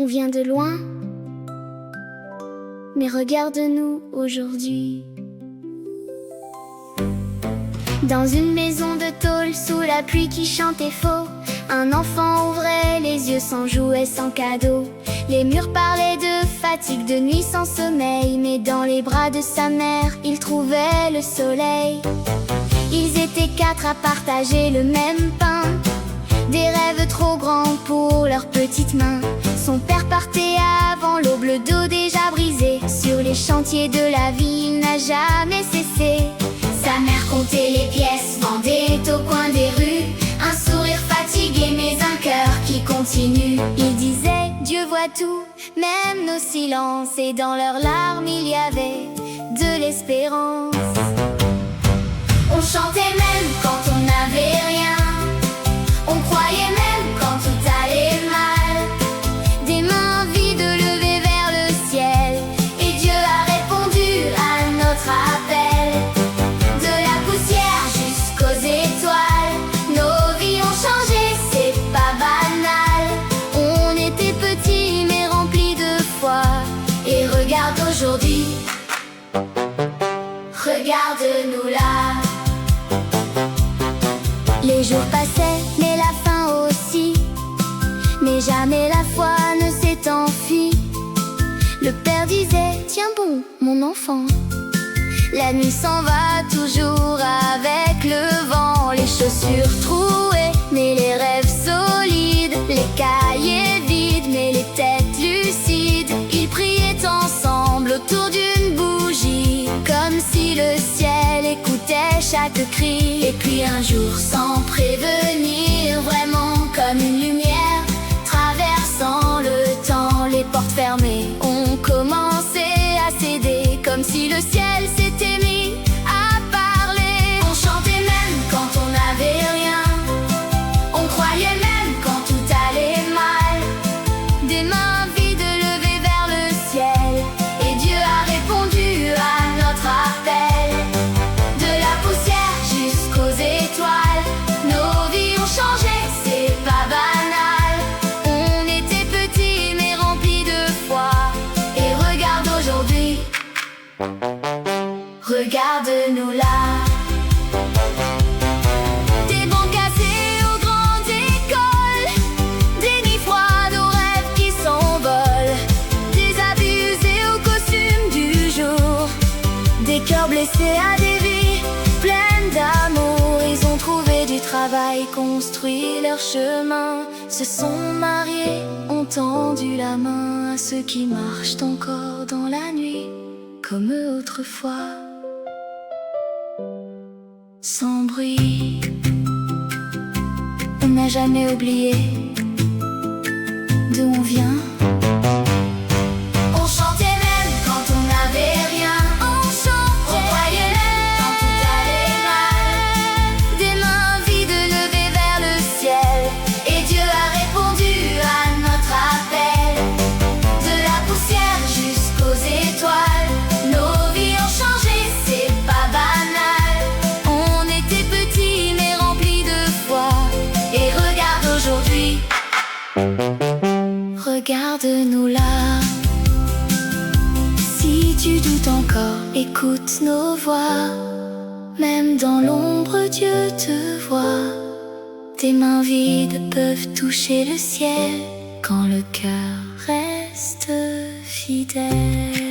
On vient de loin, mais regarde-nous aujourd'hui. Dans une maison de tôle, sous la pluie qui chantait faux, un enfant ouvrait les yeux sans jouets, sans cadeaux. Les murs parlaient de fatigue, de nuit sans sommeil, mais dans les bras de sa mère, il trouvait le soleil. Ils étaient 4 à partager le même pain, des rêves trop grands pour leurs petites mains. Son père partait avant l'aube, le dos déjà brisé. Sur les chantiers de la vie, il n'a jamais cessé. Sa mère comptait les pièces, vendait au coin des rues, un sourire fatigué mais un cœur qui continue. Il disait Dieu voit tout, même nos silences, et dans leurs larmes il y avait de l'espérance. On chantait même quand on n'avait rien, on croyait même quand tout allait mal. Des mains vides levées vers le ciel, et Dieu a répondu à notre appel. De la poussière jusqu'aux étoiles, nos vies ont changé, c'est pas banal. On était petits mais remplis de foi, et regarde aujourd'hui, regarde-nous là. Les jours passaient, mais la faim aussi, mais jamais la foi ne s'est enfuie. Le père disait, tiens bon, mon enfant, la nuit s'en va toujours avec le vent. Les chaussures trouées, mais les rêves solides, les cahiers vides, mais les têtes lucides. Ils priaient ensemble autour d'une bougie, comme si le ciel écoutait chaque cri. Et puis un jour, sans prévenir, vraiment comme une lumière, traversant le temps, les portes fermées ont commencé à céder, comme si le ciel s'était mis à parler. On chantait même quand on n'avait rien, on croyait même quand tout allait mal. Des mains vides levées vers le ciel, et Dieu a répondu à notre appel. De la poussière jusqu'aux étoiles, nos vies ont changé, c'est pas banal. On était petits mais remplis de foi, et regarde aujourd'hui, regarde-nous là. Des bancs cassés aux grandes écoles, des nuits froides aux rêves qui s'envolent, des habits usés aux costumes du jour, des cœurs blessés à des vies pleines d'amour. Ils ont trouvé du travail, construit leur chemin, se sont mariés, ont tendu la main à ceux qui marchent encore dans la nuit, comme eux autrefois, sans bruit. On n'a jamais oublié d'où on vient. On chantait même quand on n'avait rien, on chantait, on croyait même quand tout allait mal. Des mains vides levées vers le ciel, et Dieu a répondu à notre appel. De la poussière jusqu'aux étoiles, nos vies ont changé, c'est pas banal. On était petits mais remplis de foi, et regarde aujourd'hui, regarde-nous là. Si tu doutes encore, écoute nos voix. Même dans l'ombre, Dieu te voit. Tes mains vides peuvent toucher le ciel quand le cœur reste fidèle.